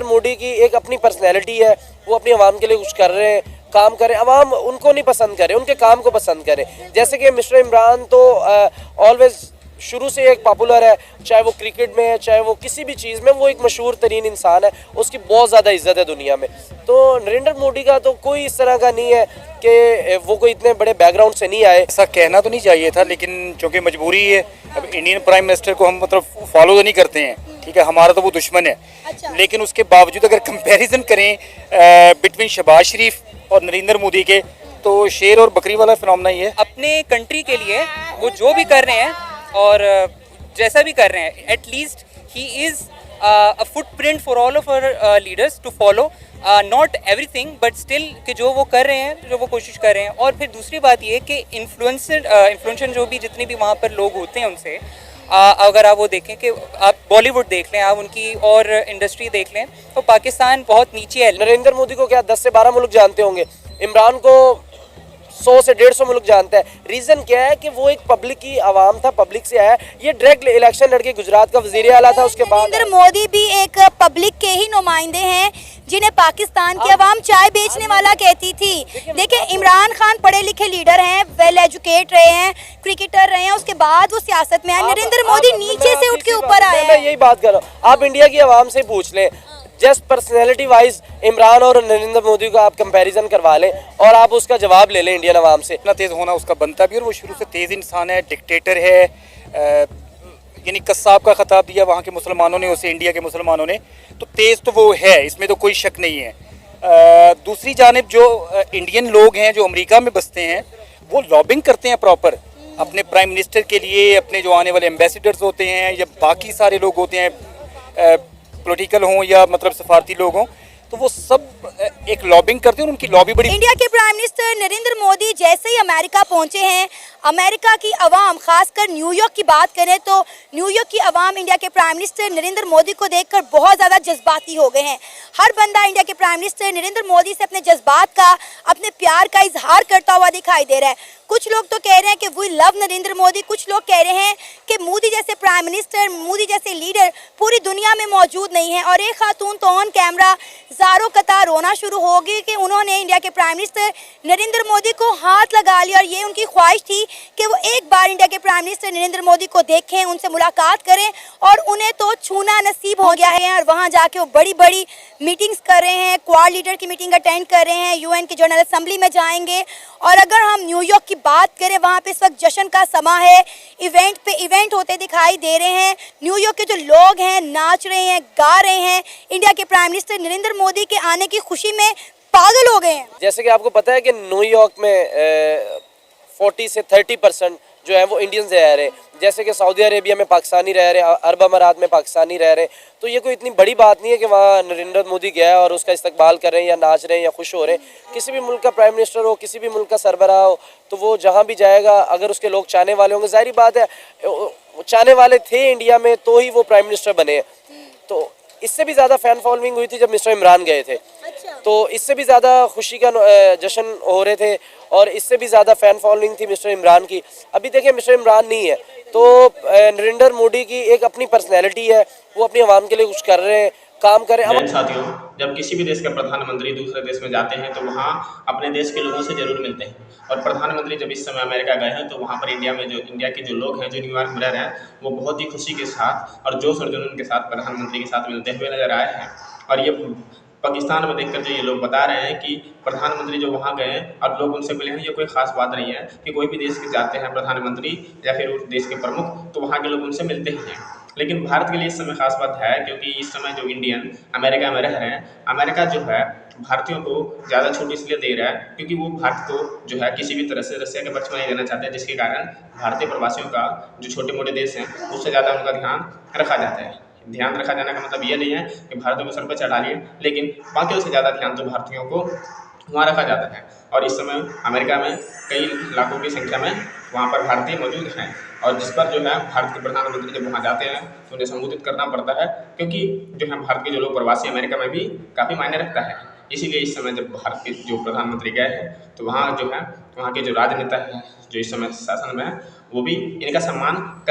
नरेंद्र मोदी की एक अपनी पर्सनैलिटी है, वो अपनी आवाम के लिए कुछ कर रहे हैं, काम करें, आवाम उनको नहीं पसंद करे, उनके काम को पसंद करे। जैसे कि मिस्टर इमरान तो ऑलवेज शुरू से एक पॉपुलर है, चाहे वो क्रिकेट में है, चाहे वो किसी भी चीज़ में, वो एक मशहूर तरीन इंसान है, उसकी बहुत ज़्यादा इज्जत है दुनिया में। तो नरेंद्र मोदी का तो कोई इस तरह का नहीं है कि वो कोई इतने बड़े बैकग्राउंड से नहीं आए। ऐसा कहना तो नहीं चाहिए था, लेकिन चूँकि मजबूरी है, अब इंडियन प्राइम मिनिस्टर को हम मतलब फॉलो तो नहीं करते हैं, ठीक है, हमारा तो वो दुश्मन है। अच्छा। लेकिन उसके बावजूद अगर कंपैरिजन करें बिटवीन शहबाज शरीफ और नरेंद्र मोदी के, तो शेर और बकरी वाला फिनोमेना ही है। अपने कंट्री के लिए वो जो भी कर रहे हैं और जैसा भी कर रहे हैं, at least he is a footprint for all of our leaders to follow, not everything but still कि जो वो कर रहे हैं, जो वो कोशिश कर रहे हैं। और फिर दूसरी बात ये कि इन्फ्लुएंसर जो भी जितने भी वहाँ पर लोग होते हैं उनसे अगर आप वो देखें कि आप बॉलीवुड देख लें, आप उनकी और इंडस्ट्री देख लें, तो पाकिस्तान बहुत नीचे है। नरेंद्र मोदी को क्या 10 से 12 मुल्क जानते होंगे, इमरान को 100 से 150 मुल्क जानता है। रीज़न क्या है कि वो एक पब्लिक की आवाम था, पब्लिक से आया। ये डायरेक्ट इलेक्शन लड़के गुजरात का वज़ीर आला था, उसके बाद नरेंद्र मोदी भी एक पब्लिक के ही नुमाइंदे हैं, जिन्हें पाकिस्तान की आवाम चाय बेचने वाला कहती थी। देखिए, इमरान खान पढ़े लिखे लीडर हैं, वेल एजुकेट रहे हैं, क्रिकेटर रहे हैं, उसके बाद वो सियासत में आए। नरेंद्र मोदी नीचे से उठ के ऊपर आए। मैं यही बात कर रहा हूँ, आप इंडिया की आवाम से पूछ लें, जस्ट पर्सनैलिटी वाइज इमरान और नरेंद्र मोदी का आप कंपैरिजन करवा लें और आप उसका जवाब ले लें इंडियन आवाम से। इतना तेज़ होना उसका बनता भी, और वो शुरू से तेज़ इंसान है, डिक्टेटर है, यानी कस्साब का खिताब दिया वहाँ के मुसलमानों ने उसे, इंडिया के मुसलमानों ने, तो तेज़ तो वो है, इसमें तो कोई शक नहीं है। दूसरी जानिब जो इंडियन लोग हैं जो अमेरिका में बसते हैं, वो लॉबिंग करते हैं प्रॉपर अपने प्राइम मिनिस्टर के लिए, अपने जो आने वाले एम्बेसडर्स होते हैं या बाकी सारे लोग होते हैं, पॉलिटिकल हों या मतलब सफारती लोग हों, तो वो सब एक लॉबिंग करते हैं, उनकी लॉबी बड़ी। इंडिया के प्राइम मिनिस्टर नरेंद्र मोदी जैसे ही अमेरिका पहुंचे हैं, अमेरिका की आवाम, खासकर न्यूयॉर्क की बात करें तो न्यूयॉर्क की आवाम इंडिया के प्राइम मिनिस्टर नरेंद्र मोदी को देखकर बहुत ज़्यादा जज्बाती हो गए हैं। हर बंदा इंडिया के प्राइम मिनिस्टर नरेंद्र मोदी से अपने जज्बात का, अपने प्यार का इजहार करता हुआ दिखाई दे रहा है। कुछ लोग तो कह रहे हैं कि वी लव नरेंद्र मोदी, कुछ लोग कह रहे हैं कि मोदी जैसे प्राइम मिनिस्टर, मोदी जैसे लीडर पूरी दुनिया में मौजूद नहीं है। और एक खातून तो ऑन कैमरा ज़ारों कतार रोना शुरू होगी कि उन्होंने इंडिया के प्राइम मिनिस्टर नरेंद्र मोदी को हाथ लगा लिया, और ये उनकी ख्वाहिश थी कि वो एक बार इंडिया के प्राइम मिनिस्टर नरेंद्र मोदी को देखें, उनसे मुलाकात करें, और उन्हें तो छूना नसीब हो गया है। और वहाँ जाके वो बड़ी बड़ी मीटिंग्स कर रहे हैं, क्वाड लीडर की मीटिंग अटेंड कर रहे हैं, यूएन की जनरल असेंबली में जाएंगे। और अगर हम न्यूयॉर्क की बात करें, वहाँ पे इस वक्त जश्न का समा है, इवेंट पे इवेंट होते दिखाई दे रहे हैं। न्यूयॉर्क के जो लोग हैं नाच रहे हैं, गा रहे हैं, इंडिया के प्राइम मिनिस्टर नरेंद्र मोदी के आने की खुशी में पागल हो गए हैं। जैसे कि आपको पता है कि न्यूयॉर्क में 40 से 30% जो है वो इंडियंस रह रहे हैं। जैसे कि सऊदी अरेबिया में पाकिस्तानी रह रहे हैं, अरब अमारात में पाकिस्तानी रह रहे हैं। तो ये कोई इतनी बड़ी बात नहीं है कि वहाँ नरेंद्र मोदी गया है और उसका इस्तकबाल कर रहे हैं या नाच रहे हैं या खुश हो रहे हैं। किसी भी मुल्क का प्राइम मिनिस्टर हो, किसी भी मुल्क का सरबराह हो, तो वो जहाँ भी जाएगा, अगर उसके लोग चाहने वाले होंगे, ज़ाहिर बात है चाहने वाले थे इंडिया में तो ही वो प्राइम मिनिस्टर बने हैं। तो इससे भी ज़्यादा फ़ैन फॉलोइंग हुई थी जब मिस्टर इमरान गए थे। तो इससे भी ज़्यादा खुशी का जश्न हो रहे थे और इससे भी ज़्यादा फ़ैन फॉलोइंग थी मिस्टर इमरान की। अभी देखिए मिस्टर इमरान नहीं है, तो नरेंद्र मोदी की एक अपनी पर्सनैलिटी है, वो अपनी आवाम के लिए कुछ कर रहे हैं, काम करें। साथियों, जब किसी भी देश के प्रधानमंत्री दूसरे देश में जाते हैं तो वहाँ अपने देश के लोगों से जरूर मिलते हैं। और प्रधानमंत्री जब इस समय अमेरिका गए हैं तो वहाँ पर इंडिया के जो लोग हैं, जो न्यूयॉर्क में रह रहे हैं, वो बहुत ही खुशी के साथ और जोश और जुनून के साथ प्रधानमंत्री के साथ मिलते हुए नजर आए हैं। और ये पाकिस्तान में देखकर जो ये लोग बता रहे हैं कि प्रधानमंत्री जो वहाँ गए और लोग उनसे मिले हैं, ये कोई खास बात नहीं है कि कोई भी देश के जाते हैं प्रधानमंत्री या फिर उस देश के प्रमुख, तो वहाँ के लोग उनसे मिलते ही हैं। लेकिन भारत के लिए इस समय खास बात है क्योंकि इस समय जो इंडियन अमेरिका में रह रहे हैं, अमेरिका जो है भारतीयों को ज़्यादा छूट इसलिए दे रहा है क्योंकि वो भारत को जो है किसी भी तरह से रसिया के पक्ष में नहीं देना चाहते, जिसके कारण भारतीय प्रवासियों का जो छोटे मोटे देश हैं उससे ज़्यादा उनका ध्यान रखा जाता है। ध्यान रखा जाने का मतलब ये नहीं है कि भारतीयों को सर पर चढ़ा लिए, लेकिन बाकियों से ज़्यादा ध्यान तो भारतीयों को वहाँ रखा जाता है। और इस समय अमेरिका में कई लाखों की संख्या में वहाँ पर भारतीय मौजूद हैं, और जिस पर जो है भारत के प्रधानमंत्री जब वहाँ जाते हैं तो उन्हें संबोधित करना पड़ता है, क्योंकि जो है भारत के जो लोग प्रवासी अमेरिका में भी काफ़ी मायने रखता है। इसीलिए इस समय जब भारत के जो प्रधानमंत्री गए हैं तो वहाँ जो है वहाँ के जो राजनेता हैं जो इस समय शासन में है, वो भी इनका सम्मान कर